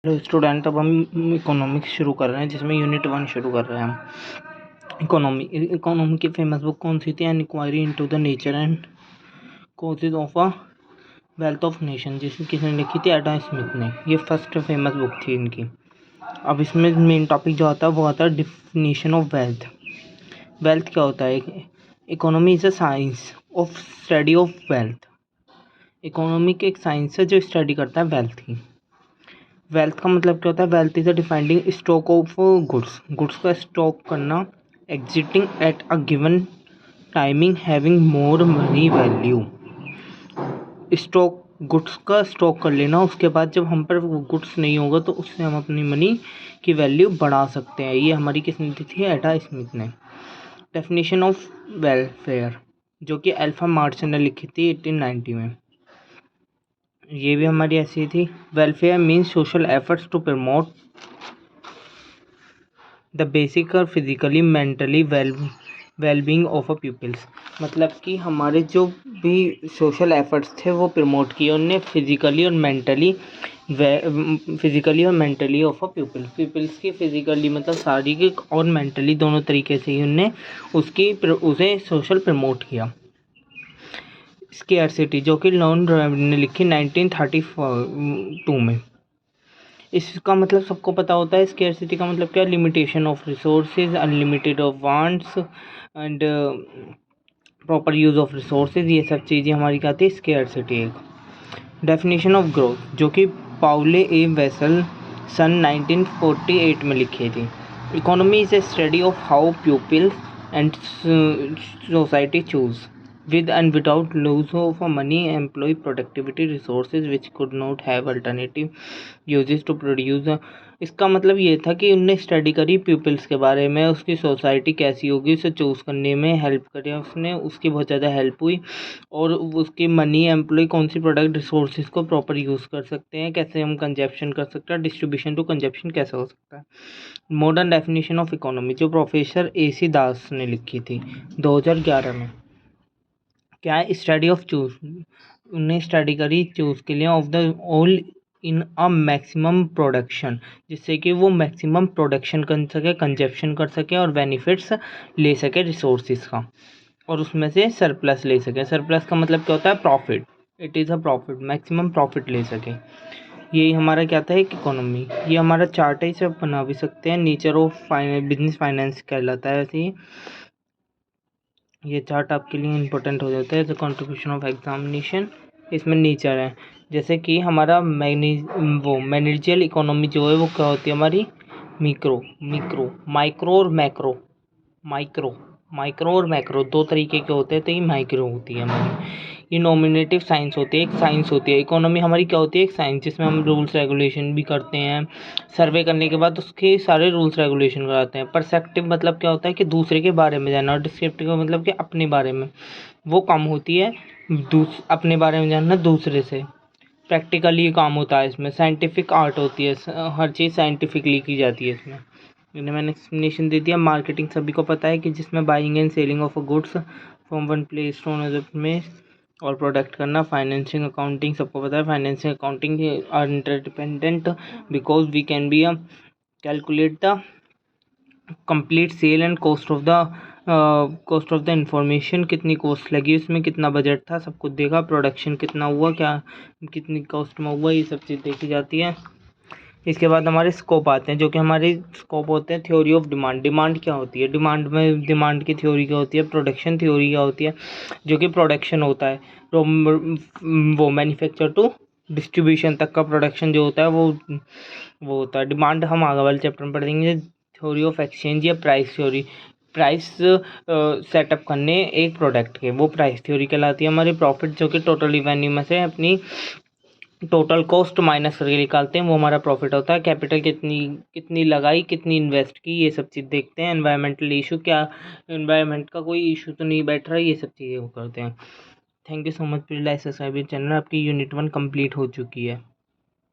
Hello student, अब हम economics शुरू कर रहे हैं जिसमें यूनिट 1 शुरू कर रहे हैं हम। इकोनॉमी की फेमस बुक कौन सी थी? An inquiry into the nature and causes of a wealth of nation, जिसमें किसने लिखी थी? एडम स्मिथ ने। ये फर्स्ट फेमस बुक थी इनकी। अब इसमें मेन टॉपिक जो आता है वो आता है डिफिनीशन ऑफ वेल्थ। वेल्थ क्या होता है? Economy is a science of study of wealth. Economic एक साइंस है जो स्टडी करता है वेल्थ की। वेल्थ का मतलब क्या होता है? Wealth is a defining stock of goods. Goods का स्टॉक करना, existing at a given timing, having more money value. Stock, goods का स्टॉक कर लेना, उसके बाद जब हम पर गुड्स नहीं होगा तो उससे हम अपनी मनी की वैल्यू बढ़ा सकते हैं। ये हमारी किसने दी थी? एडम स्मिथ ने। डेफिनेशन ऑफ वेलफेयर जो कि अल्फ्रेड मार्शल ने लिखी थी 1890 में। ये भी हमारी ऐसी थी। Welfare means social efforts to promote the basic और physically mentally wellbeing of a peoples. मतलब कि हमारे जो भी सोशल एफर्ट्स थे वो प्रमोट किए उनने फिजिकली और मेंटली ऑफ अ पीपल्स की फिजिकली मतलब शारीरिक और मेंटली दोनों तरीके से ही उनने उसे सोशल प्रमोट किया। स्केर्सिटी जो कि लॉर्ड ने लिखी 1932 में। इसका मतलब सबको पता होता है। स्केर्सिटी का मतलब क्या? Limitation of resources, unlimited of wants and proper use of resources. ये सब चीज़ें हमारी क्या थी? स्केर्सिटी। एक डेफिनेशन ऑफ ग्रोथ जो कि पाउले ए वेसल सन 1948 में लिखी थी। Economy is a study of how people and society choose with and without loss of money, employ productivity resources which could not have alternative uses to produce। इसका मतलब ये था कि उनने स्टडी करी पीपल्स के बारे में, उसकी सोसाइटी कैसी होगी उसे चूज़ करने में हेल्प करी उसने, उसकी बहुत ज़्यादा हेल्प हुई। और उसकी मनी एम्प्लॉय कौन सी प्रोडक्ट रिसोर्सेज को प्रॉपर यूज़ कर सकते हैं, कैसे हम कंजप्शन कर सकते हैं, डिस्ट्रीब्यूशन टू कंजप्शन कैसे हो सकता है। मॉडर्न डेफिनेशन ऑफ इकोनॉमी जो प्रोफेसर AC दास ने लिखी थी 2011 में। क्या है? Study of choose. उन्हें स्टडी करी चूज के लिए of the all in a maximum production, जिससे कि वो मैक्सिमम प्रोडक्शन कर सके, कंजप्शन कर सके और बेनिफिट्स ले सके रिसोर्सेज का, और उसमें से सरप्लस ले सके। सरप्लस का मतलब क्या होता है? Profit. It is a profit, maximum profit ले सके। यही हमारा क्या था? एक इकोनॉमी। ये हमारा चार्ट है, इसे आप बना भी सकते हैं। नेचर ऑफ बिजनेस फाइनेंस कहलाता है वैसे ही। ये चार्ट आपके लिए इम्पोर्टेंट हो जाता है द कंट्रीब्यूशन ऑफ एग्जामिनेशन। इसमें नेचर है, जैसे कि हमारा मैनेजियल इकोनॉमी जो है वो क्या होती है हमारी? माइक्रो और मैक्रो। माइक्रो और मैक्रो दो तरीके के होते हैं, तो ये माइक्रो होती है हमारी। ये नॉमिनेटिव साइंस होती है, एक साइंस होती है। इकोनॉमी हमारी क्या होती है? एक साइंस, जिसमें हम रूल्स रेगुलेशन भी करते हैं। सर्वे करने के बाद उसके सारे रूल्स रेगुलेशन कराते हैं। परसेप्टिव मतलब क्या होता है? कि दूसरे के बारे में जानना। और डिस्क्रिप्टिव का मतलब कि अपने बारे में। वो काम होती है अपने बारे में जानना दूसरे से। प्रैक्टिकली काम होता है इसमें। साइंटिफिक आर्ट होती है, हर चीज़ साइंटिफिकली की जाती है इसमें। इन्हें मैंने एक्सप्लेनेशन दे दिया। मार्केटिंग सभी को पता है कि जिसमें buying and selling of a goods from one place to another में और प्रोडक्ट करना। फाइनेंसिंग अकाउंटिंग सबको पता है। Financing accounting are interdependent because we can be calculate the complete sale and cost of the information. कितनी cost लगी, उसमें कितना बजट था, सब कुछ देखा। प्रोडक्शन कितना हुआ, क्या कितनी कॉस्ट में हुआ, ये सब चीज़ देखी जाती है। इसके बाद हमारे स्कोप आते हैं, जो कि हमारे स्कोप होते हैं। Theory of demand. डिमांड क्या होती है? डिमांड की थ्योरी क्या होती है? प्रोडक्शन थ्योरी क्या होती है? जो कि प्रोडक्शन होता है तो वो मैन्युफैक्चर टू डिस्ट्रीब्यूशन तक का प्रोडक्शन जो होता है वो होता है डिमांड। हम आगे वाले चैप्टर में पढ़ेंगे। थ्योरी ऑफ एक्सचेंज या प्राइस थ्योरी। प्राइस सेटअप करने एक प्रोडक्ट के, वो प्राइस थ्योरी कहलाती है हमारी। प्रॉफिट जो कि टोटल रिवेन्यू में से अपनी टोटल कॉस्ट माइनस करके निकालते हैं, वो हमारा प्रॉफिट होता है। कैपिटल कितनी लगाई, कितनी इन्वेस्ट की, ये सब चीज़ देखते हैं। एनवायरमेंटल इशू, क्या एनवायरमेंट का कोई इशू तो नहीं बैठ रहा है, ये सब चीज़ें वो करते हैं। Thank you so much. Please like subscribe channel. आपकी यूनिट 1 कंप्लीट हो चुकी है।